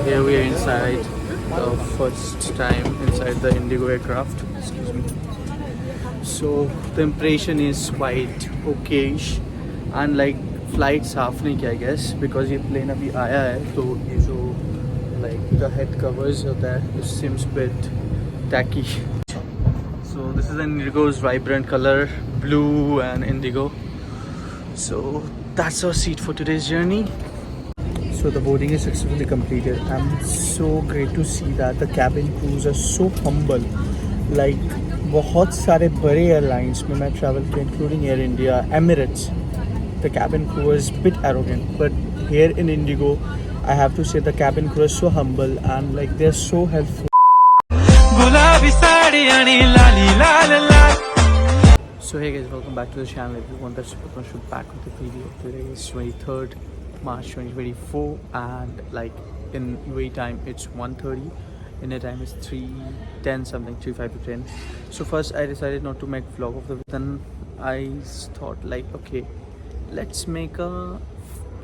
Here we are inside the first time inside the Indigo aircraft. Excuse me. So the impression is quite okayish and like flight साफ नहीं किया I guess because ये plane अभी आया है तो ये जो like the head covers होता है it seems bit tacky. So this is Indigo's vibrant color, blue and indigo. So that's our seat for today's journey. So the boarding is successfully completed. I'm so great to see that the cabin crews are so humble. Like बहुत सारे बड़े airlines में मैं travel किया including Air India, Emirates. The cabin crew is a bit arrogant, but here in Indigo, I have to say the cabin crew is so humble and like they're so helpful. So hey guys, welcome back to the channel. Everyone that's supposed to back with the video. Today is 23rd March 2024 and like in UAE time it's 1:30. India time is 3:10 something, 3:05 to 10. So first I decided not to make vlog of the video. Then I thought like okay, let's make a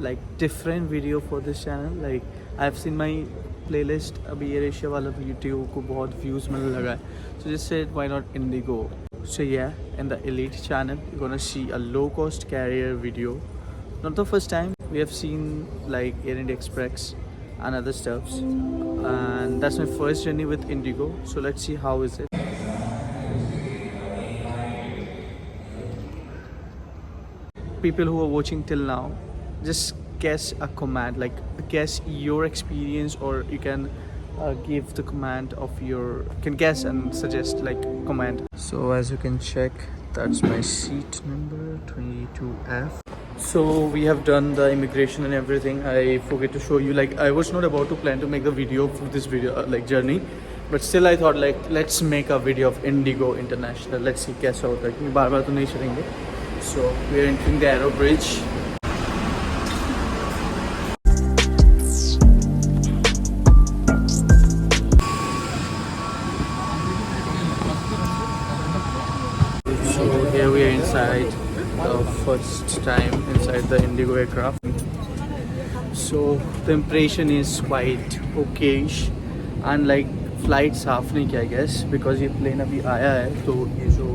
like different video for this channel. Like I've seen my playlist अभी Air Asia वाला YouTube को बहुत views मिलने लगा है. So just said why not Indigo. So yeah, in the Elite channel you're gonna see a low cost carrier video. Not the first time, we have seen like Air India Express and other stuffs, and that's my first journey with Indigo. So let's see how is it. People who are watching till now, just guess a command, like guess your experience, or you can give the command of your, can guess and suggest like command. So as you can check, that's my seat number 22F. So we have done the immigration and everything. I forget to show you, like I was not about to plan to make the video for this video like journey, but still I thought like let's make a video of Indigo International. Let's see कैसा होता है क्योंकि बार बार तो नहीं चलेंगे. So we are entering the Aero Bridge. So here we are inside the first time inside the Indigo aircraft. So the impression is quite okayish and like flight साफ नहीं किया I guess because ये plane अभी आया है तो ये जो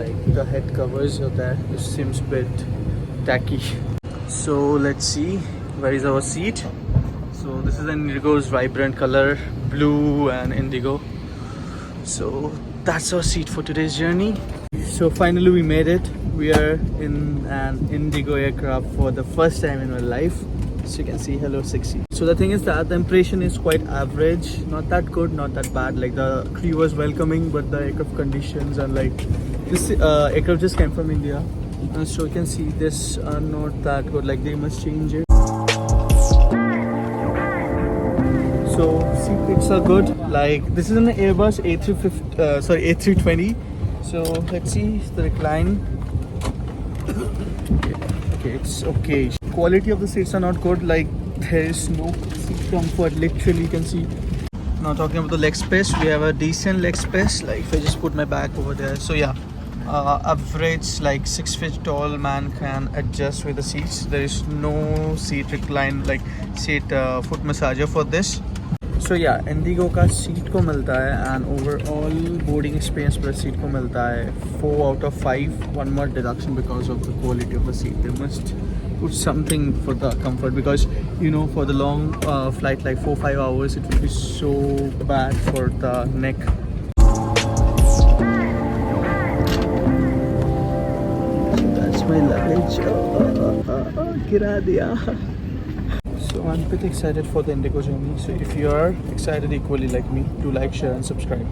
like the head covers होता है it seems bit tacky. So let's see where is our seat. So this is Indigo's vibrant color, blue and indigo. So that's our seat for today's journey. So finally we made it. We are in an Indigo aircraft for the first time in my life. So you can see hello 60. So the thing is that the impression is quite average, not that good, not that bad. Like the crew was welcoming, but the aircraft conditions and like this aircraft just came from India, so you can see this are not that good. Like they must change it. So seat picks are good. Like this is an Airbus A320. So let's see the recline. Okay, it's okay. Quality of the seats are not good. Like there is no seat comfort. Literally, you can see. Now talking about the leg space, we have a decent leg space. Like if I just put my back over there, so yeah, average like 6 feet tall man can adjust with the seats. There is no seat recline like seat foot massager for this. So yeah, Indigo का seat को मिलता है and overall boarding experience पर seat को मिलता है 4 out of 5. One more deduction because of the quality of the seat. They must put something for the comfort because you know for the long flight like 4-5 hours it will be so bad for the neck. That's my luggage. गिरा दिया. So I'm pretty excited for the Indigo journey. So if you are excited equally like me, do like, share and subscribe.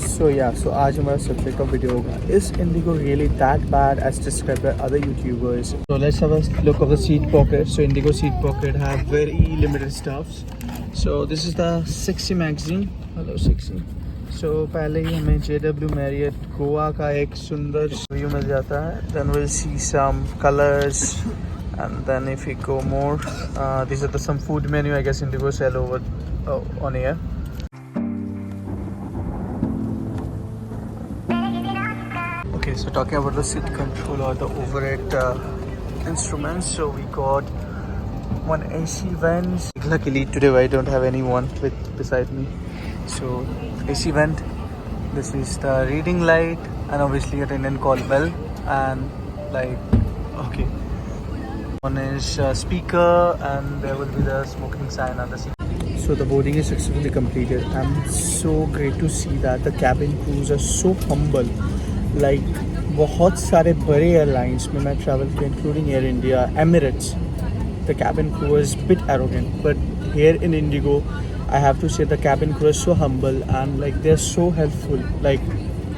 So yeah, so आज हमारा subject of video होगा, is Indigo really that bad as described by other YouTubers? So let's have a look of the seat pocket. So Indigo seat pocket have very limited stuffs. So this is the 60 magazine. Hello 60. So पहले ही हमें JW Marriott Goa का एक सुंदर view मिल जाता है. Then we'll see some colors, and then if we go more, these are some food menu I guess Indigo sell over on air. Okay, Okay, so talking about the seat control or the overhead instruments, so we got one AC vent. Luckily today I don't have anyone beside me. So AC vent, this is the reading light, and obviously a Indian call bell, and like okay, one is speaker, and there will be the smoking sign on the seat. So the boarding is successfully completed. I'm so great to see that the cabin crews are so humble. Like बहुत सारे बड़े airlines में मैं travel किया including air India, Emirates. The cabin crew was a bit arrogant, but here in Indigo, I have to say the cabin crew is so humble and like they're so helpful. Like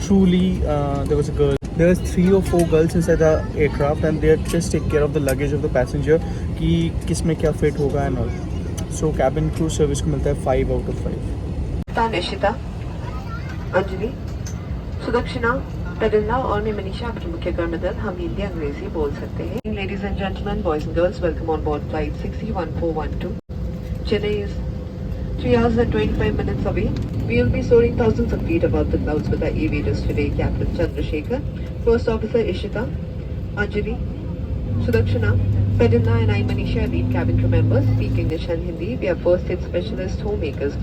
truly, there was a girl. There was 3 or 4 girls inside the aircraft, and they just take care of the luggage of the passenger. कि किस में क्या fit होगा and all. So cabin crew service को मिलता है 5 out of 5. Nishita, Anjali, Sudakshina, Tadilla और मैं मनीषा आपकी मुख्य कर्मदल हम हिंदी अंग्रेजी बोल सकते हैं. Ladies and gentlemen, boys and girls, welcome on board flight 601412. Chennai is 3 hours and 25 minutes away. We will be soaring thousands of feet above the clouds with our aviators today. Captain Chandrasekhar, First Officer Ishita, Anjali, Sudakshana, Tadilla and I, Manisha, lead cabin crew members, speak English and Hindi. We are first aid specialists, homemakers.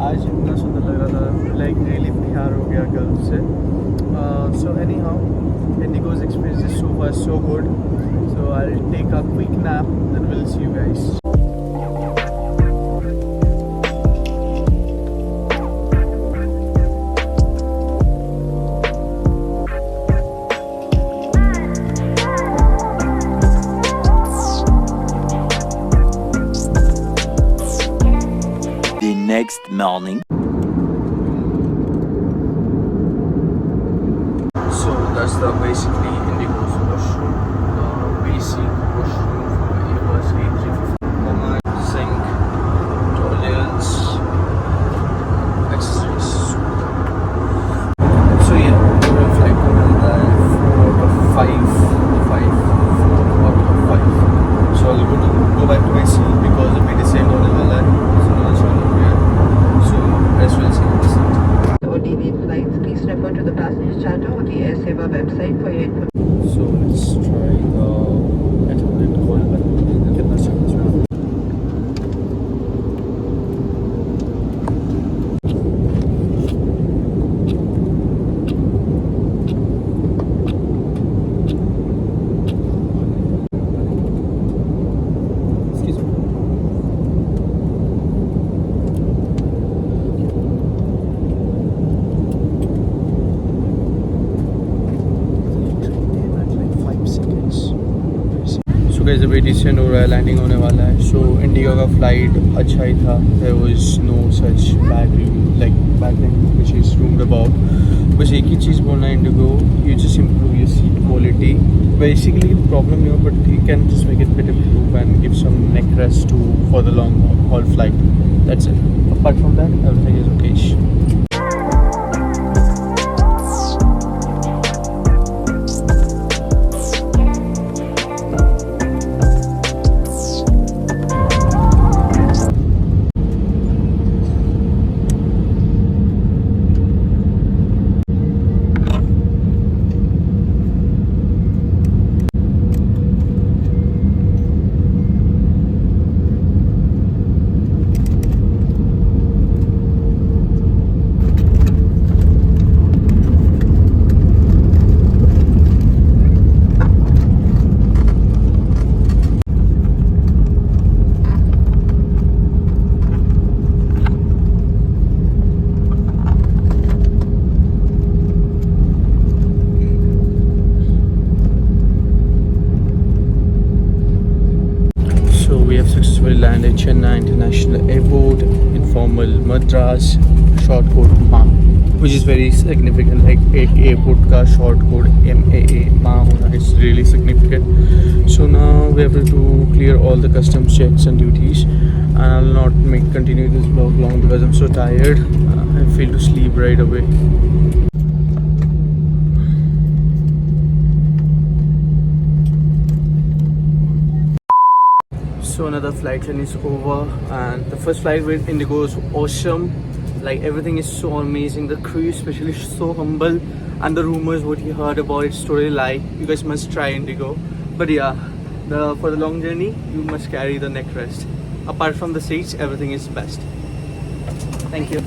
आज इतना सुंदर लग रहा था, like really प्यार हो गया girl से. So anyhow, Indigo's experience is so far so good. So I'll take a quick nap, then we'll see you guys. The next morning. So that's the basically Indigo's washroom. Basic washroom for Airbus A350. Sink, toilets, accessories. So yeah, we have flight for 4 out of 5. So I'll go back to my seat because the bed is same on the line. For delayed flights, please refer to the passenger charter or the Air Seva website for your information. So let's try the attendant call button. Get the seconds wrong. Guys अभी descend हो रहा है, landing होने वाला है. सो Indigo का flight अच्छा ही था. There was no such bad like bad thing which is rumoured about. बस एक ही चीज़ बोलना है IndiGo, you just improve your seat quality. Basically problem you but you can just make it better improve and give some neck rest to for the long haul flight. That's it. Apart from that everything is okay. Chennai International Airport, informal Madras, short code MA, which is very significant. Like airport ka short code MAA, MA hona is really significant. So now we have to clear all the customs checks and duties, and I'll not continue this vlog long because I'm so tired. I feel to sleep right away. So another flight journey is over, and the first flight with Indigo was awesome. Like everything is so amazing. The crew especially is so humble, and the rumors what you heard about it's totally lie. You guys must try Indigo. But yeah, for the long journey you must carry the neck rest. Apart from the seats, everything is best. Thank you.